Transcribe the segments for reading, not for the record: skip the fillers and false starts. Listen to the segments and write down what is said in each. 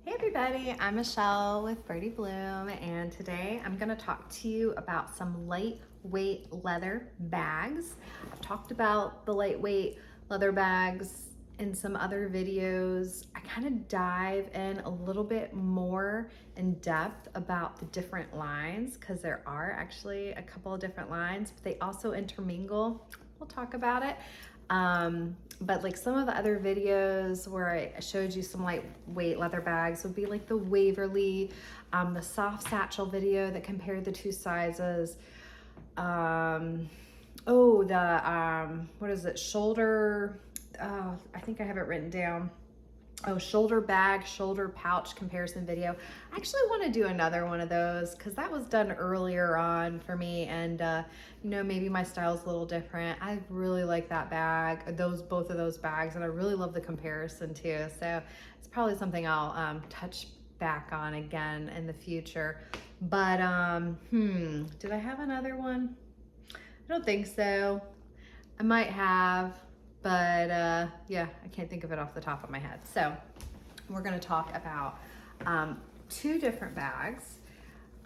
Hey everybody, I'm Michelle with Birdie Bloom, and today I'm going to talk to you about some lightweight leather bags. I've talked about the lightweight leather bags in some other videos. I kind of dive in a little bit more in depth about the different lines because there are actually a couple of different lines, but they also intermingle. We'll talk about it. But like some of the other videos where I showed you some lightweight leather bags would be like the Waverly, the soft satchel video that compared the two sizes. What is it? Shoulder, I think I have it written down. Oh, shoulder bag, shoulder pouch comparison video. I actually want to do another one of those because that was done earlier on for me, and maybe my style's a little different. I really like that bag, both of those bags, and I really love the comparison too. So it's probably something I'll touch back on again in the future. But did I have another one? I don't think so. I might have. But yeah, I can't think of it off the top of my head. So we're gonna talk about two different bags,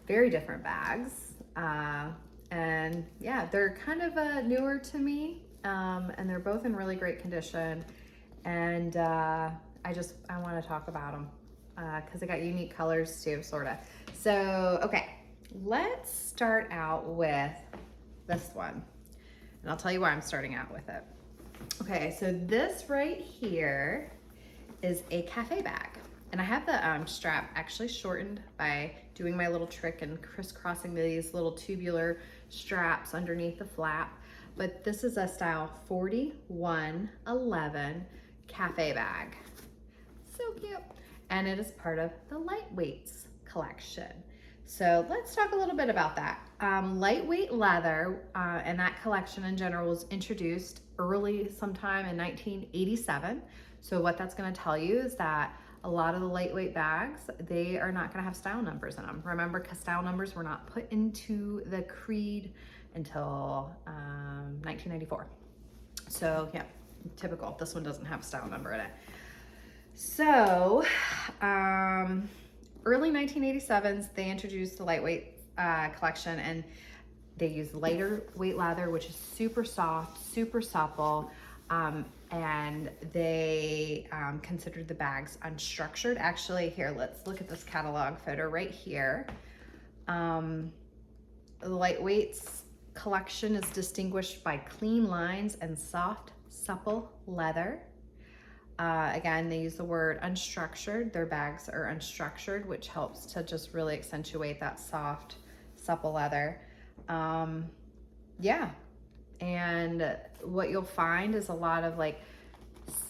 very different bags. And yeah, they're kind of newer to me, and they're both in really great condition. And I wanna talk about them because they got unique colors too, sorta. So, okay, let's start out with this one. And I'll tell you why I'm starting out with it. Okay, so this right here is a cafe bag. And I have the strap actually shortened by doing my little trick and crisscrossing these little tubular straps underneath the flap. But this is a style 4111 cafe bag. So cute. And it is part of the Lightweights collection. So let's talk a little bit about that. Lightweight leather and that collection in general was introduced early sometime in 1987. So what that's going to tell you is that a lot of the lightweight bags, they are not going to have style numbers in them. Remember, because style numbers were not put into the creed until 1994. So yeah, typical. This one doesn't have a style number in it. So early 1987s, they introduced the lightweight collection, and they use lighter weight leather, which is super soft, super supple, and they considered the bags unstructured. Actually, here, let's look at this catalog photo right here. The Lightweights collection is distinguished by clean lines and soft, supple leather. Again, they use the word unstructured. Their bags are unstructured, which helps to just really accentuate that soft, supple leather. Yeah, and what you'll find is a lot of like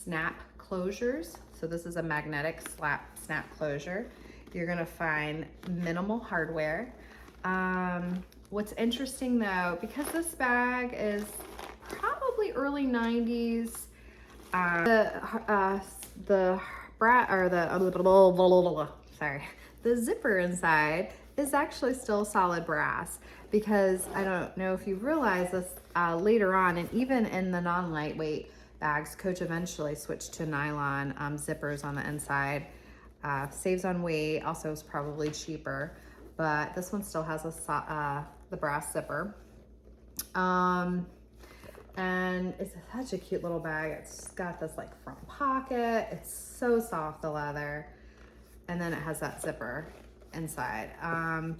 snap closures. So this is a magnetic snap closure. You're gonna find minimal hardware. What's interesting though, because this bag is probably early 90s, the zipper inside is actually still solid brass, because I don't know if you realize this later on, and even in the non-lightweight bags, Coach eventually switched to nylon zippers on the inside. Saves on weight, also is probably cheaper, but this one still has the brass zipper. And it's such a cute little bag. It's got this like front pocket. It's so soft, the leather. And then it has that zipper inside,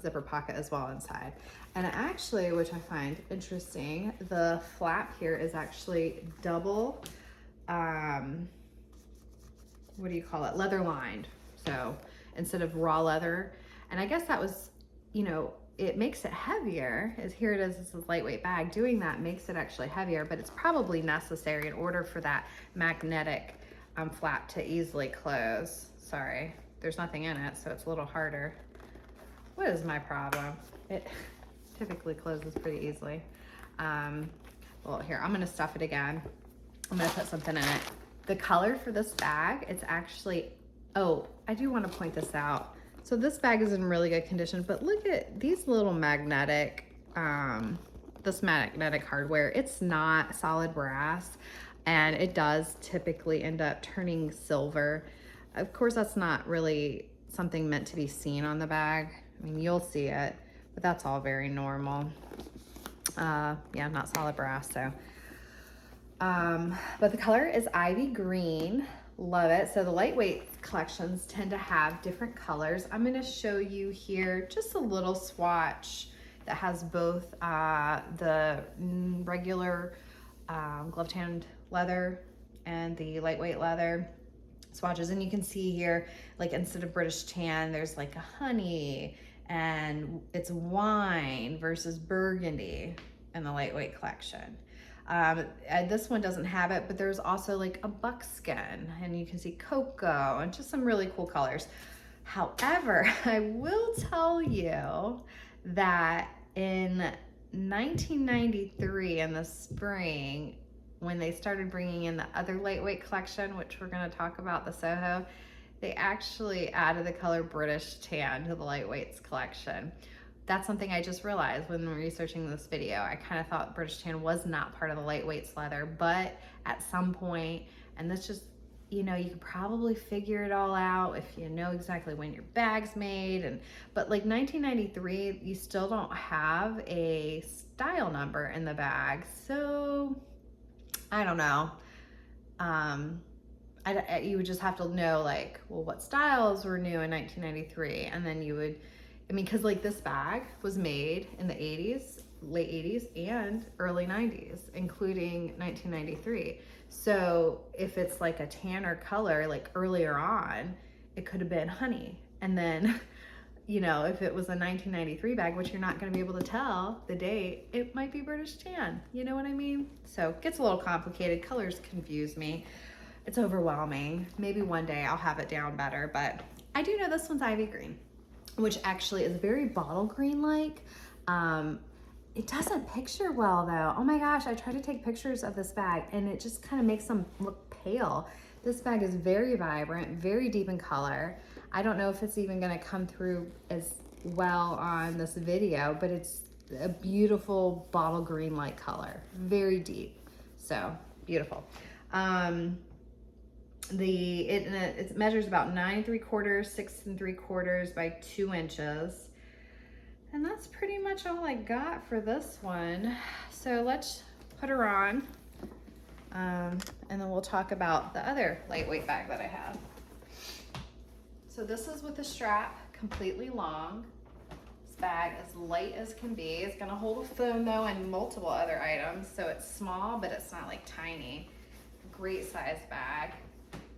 zipper pocket as well inside. And actually, which I find interesting, the flap here is actually double, what do you call it? Leather lined. So instead of raw leather. And I guess that was, it makes it heavier. Here it is, this is a lightweight bag. Doing that makes it actually heavier, but it's probably necessary in order for that magnetic flap to easily close. Sorry, there's nothing in it, so it's a little harder. What is my problem? It typically closes pretty easily. Well, here, I'm gonna stuff it again. I'm gonna put something in it. The color for this bag, it's actually, oh, I do wanna point this out. So this bag is in really good condition, but look at these little magnetic, this magnetic hardware. It's not solid brass, and it does typically end up turning silver. Of course, that's not really something meant to be seen on the bag. I mean, you'll see it, but that's all very normal. Yeah, not solid brass, so. But the color is ivy green. Love it. So the lightweight collections tend to have different colors. I'm going to show you here just a little swatch that has both the regular glove-tanned leather and the lightweight leather swatches. And you can see here, like instead of British tan, there's like a honey, and it's wine versus burgundy in the lightweight collection. This one doesn't have it, but there's also like a buckskin, and you can see cocoa and just some really cool colors. However, I will tell you that in 1993 in the spring, when they started bringing in the other lightweight collection, which we're going to talk about, the Soho, they actually added the color British tan to the lightweights collection. That's something I just realized when researching this video. I kind of thought British tan was not part of the lightweights leather, but at some point, and this just, you know, you could probably figure it all out if you know exactly when your bag's made. But like 1993, you still don't have a style number in the bag. So I don't know. You would just have to know, like, well, what styles were new in 1993, and then you would, I mean, because like this bag was made in the 80s, late 80s and early 90s, including 1993. So if it's like a tanner color, like earlier on, it could have been honey. And then, you know, if it was a 1993 bag, which you're not going to be able to tell the date, it might be British tan. You know what I mean? So it gets a little complicated. Colors confuse me. It's overwhelming. Maybe one day I'll have it down better, but I do know this one's ivy green, which actually is very bottle green like. It doesn't picture well though. Oh my gosh, I tried to take pictures of this bag and it just kind of makes them look pale. This bag is very vibrant, very deep in color. I don't know if it's even gonna come through as well on this video, but it's a beautiful bottle green like color, very deep. So beautiful. It measures about 9 3/4, 6 3/4 by 2 inches. And that's pretty much all I got for this one. So let's put her on. And then we'll talk about the other lightweight bag that I have. So this is with the strap completely long. This bag is light as can be. It's gonna hold a phone though and multiple other items. So it's small, but it's not like tiny. Great size bag.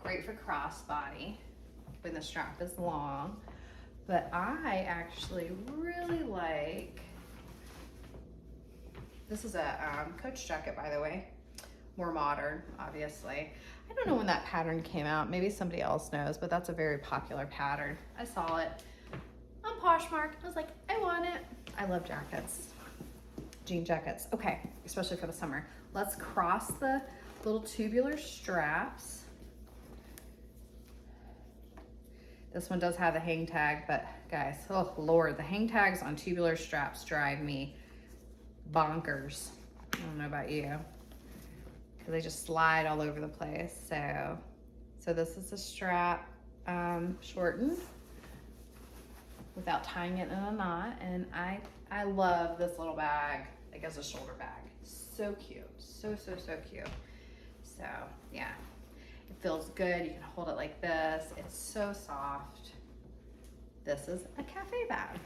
Great for crossbody when the strap is long. But I actually really like, this is a Coach jacket, by the way, more modern, obviously. I don't know when that pattern came out. Maybe somebody else knows, but that's a very popular pattern. I saw it on Poshmark. I was like, I want it. I love jackets, jean jackets. Okay, especially for the summer. Let's cross the little tubular straps. This one does have a hang tag, but guys, oh Lord, the hang tags on tubular straps drive me bonkers. I don't know about you, because they just slide all over the place. So this is the strap shortened without tying it in a knot, and I love this little bag, like as a shoulder bag. So cute, so cute. So yeah. It feels good. You can hold it like this. It's so soft. This is a cafe bag.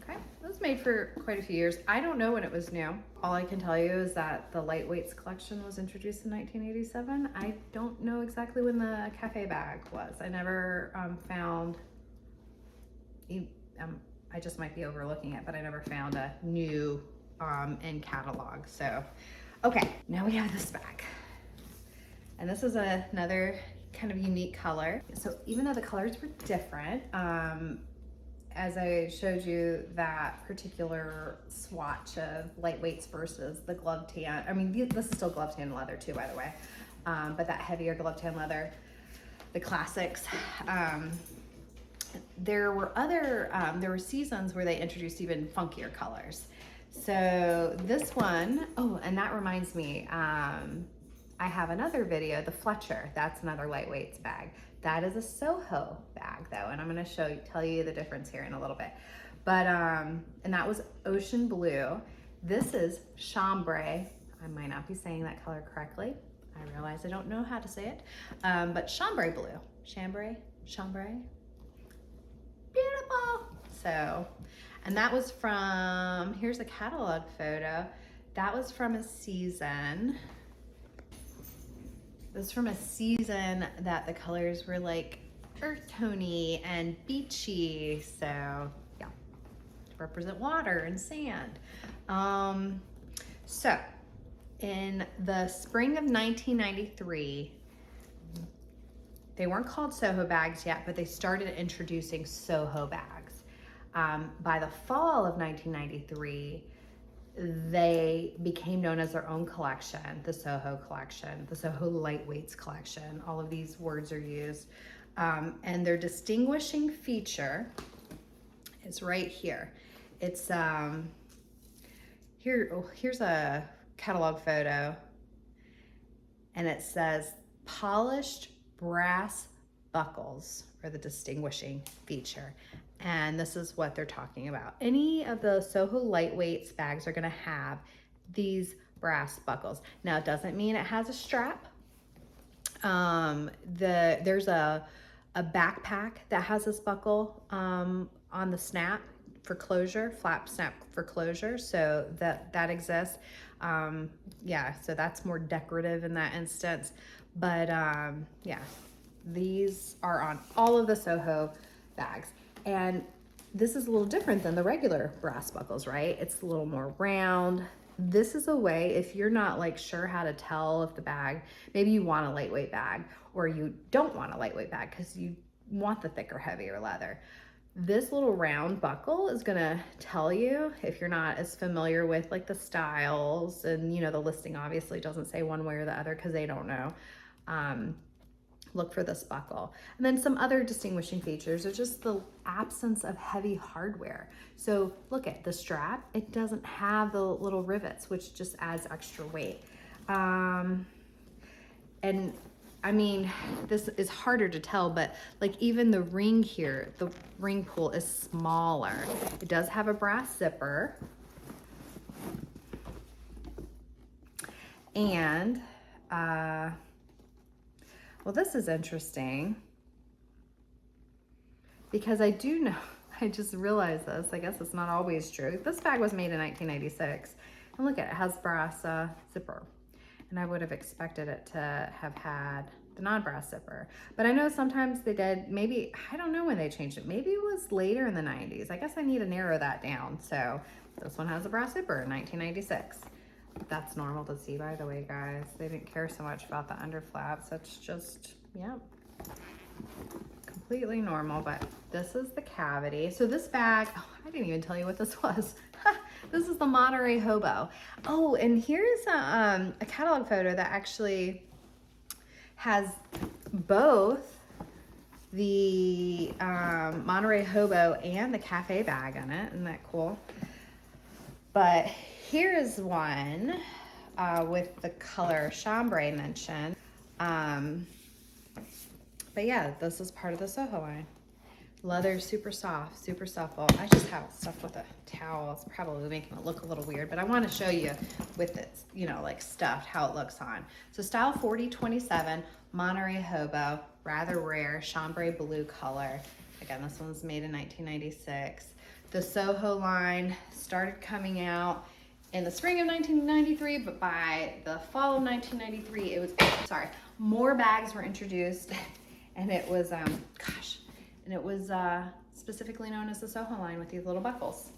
Okay, it was made for quite a few years. I don't know when it was new. All I can tell you is that the lightweights collection was introduced in 1987. I don't know exactly when the cafe bag was. I never found, I just might be overlooking it, but I never found a new in catalog. So, okay, now we have this bag. And this is another kind of unique color. So even though the colors were different, as I showed you that particular swatch of lightweights versus the glove tan, I mean, this is still glove tan leather too, by the way, but that heavier glove tan leather, the classics. There were seasons where they introduced even funkier colors. So this one, oh, and that reminds me, I have another video, the Fletcher, that's another lightweights bag. That is a Soho bag though, and I'm gonna tell you the difference here in a little bit. But, and that was ocean blue. This is chambray. I might not be saying that color correctly. I realize I don't know how to say it, but chambray blue. Chambray? Beautiful. So, and that was from, here's a catalog photo. That was from a season. It was from a season that the colors were like earth tony and beachy. So yeah, represent water and sand. So in the spring of 1993, they weren't called Soho bags yet, but they started introducing Soho bags. By the fall of 1993, they became known as their own collection, the Soho collection, the Soho lightweights collection. All of these words are used. And their distinguishing feature is right here. It's, here's a catalog photo, and it says polished brass buckles are the distinguishing feature. And this is what they're talking about. Any of the Soho lightweights bags are gonna have these brass buckles. Now, it doesn't mean it has a strap. There's a backpack that has this buckle on the snap for closure, flap snap for closure, so that exists. Yeah, so that's more decorative in that instance. But yeah, these are on all of the Soho bags. And this is a little different than the regular brass buckles, right? It's a little more round. This is a way, if you're not like sure how to tell if the bag, maybe you want a lightweight bag or you don't want a lightweight bag because you want the thicker, heavier leather. This little round buckle is gonna tell you if you're not as familiar with like the styles, and you know, the listing obviously doesn't say one way or the other because they don't know. Look for this buckle. And then some other distinguishing features are just the absence of heavy hardware. So look at the strap, it doesn't have the little rivets, which just adds extra weight. And I mean, this is harder to tell, but like even the ring here, the ring pull is smaller. It does have a brass zipper. And, well, this is interesting because I do know, I just realized this, I guess it's not always true. This bag was made in 1996, and look at it, it has brass zipper. And I would have expected it to have had the non-brass zipper. But I know sometimes they did, maybe, I don't know when they changed it. Maybe it was later in the 90s. I guess I need to narrow that down. So this one has a brass zipper in 1996. That's normal to see, by the way, guys. They didn't care so much about the under flaps. That's just, yep, completely normal. But this is the cavity. So this bag, oh, I didn't even tell you what this was. This is the Monterey Hobo. Oh, and here's a catalog photo that actually has both the Monterey Hobo and the cafe bag in it. Isn't that cool? But here's one with the color chambray mentioned. But yeah, this is part of the Soho line. Leather, super soft, super supple. I just have it stuffed with a towel. It's probably making it look a little weird, but I want to show you with it, you know, like stuffed, how it looks on. So style 4027, Monterey Hobo, rather rare, chambray blue color. Again, this one's made in 1996. The Soho line started coming out in the spring of 1993, but by the fall of 1993, it was, sorry, more bags were introduced, and it was, gosh, and it was specifically known as the Soho line with these little buckles.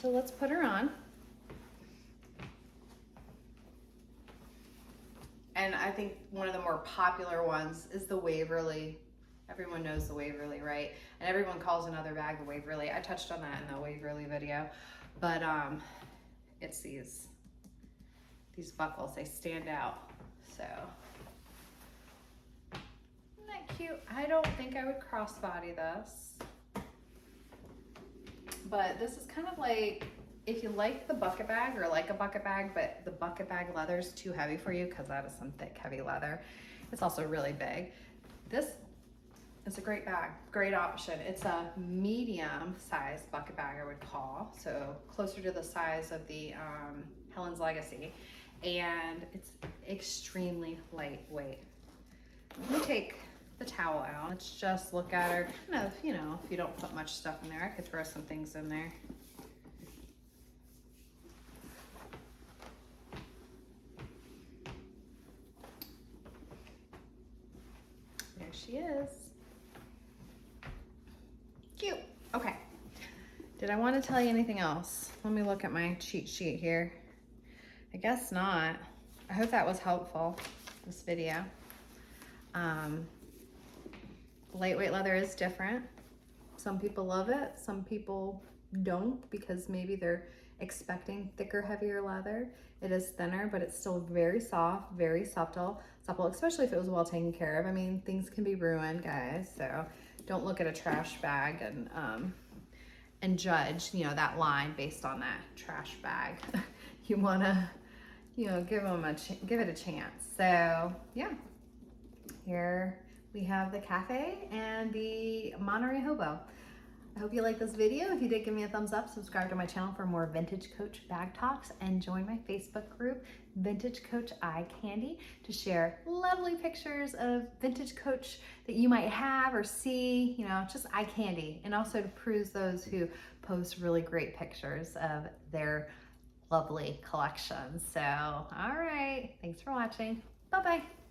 So let's put her on. And I think one of the more popular ones is the Waverly. Everyone knows the Waverly, right? And everyone calls another bag the Waverly. I touched on that in the Waverly video, but it's these buckles, they stand out. So, isn't that cute? I don't think I would crossbody this, but this is kind of like, if you like the bucket bag or like a bucket bag, but the bucket bag leather is too heavy for you because that is some thick, heavy leather. It's also really big. This It's a great bag, great option. It's a medium size bucket bag, I would call, so closer to the size of the Helen's Legacy, and it's extremely lightweight. Let me take the towel out. Let's just look at her. Kind of, you know, if you don't put much stuff in there, I could throw some things in there. There she is. Cute. Okay. Did I want to tell you anything else? Let me look at my cheat sheet here. I guess not. I hope that was helpful, this video. Lightweight leather is different. Some people love it, some people don't, because maybe they're expecting thicker, heavier leather. It is thinner, but it's still very soft, very supple, especially if it was well taken care of. I mean, things can be ruined, guys, so don't look at a trash bag and judge, you know, that line based on that trash bag. You wanna, you know, give it a chance. So yeah, here we have the cafe and the Monterey Hobo. I hope you like this video. If you did, give me a thumbs up, subscribe to my channel for more Vintage Coach bag talks, and join my Facebook group, Vintage Coach Eye Candy, to share lovely pictures of Vintage Coach that you might have or see, you know, just eye candy, and also to peruse those who post really great pictures of their lovely collections. So, all right, thanks for watching. Bye-bye.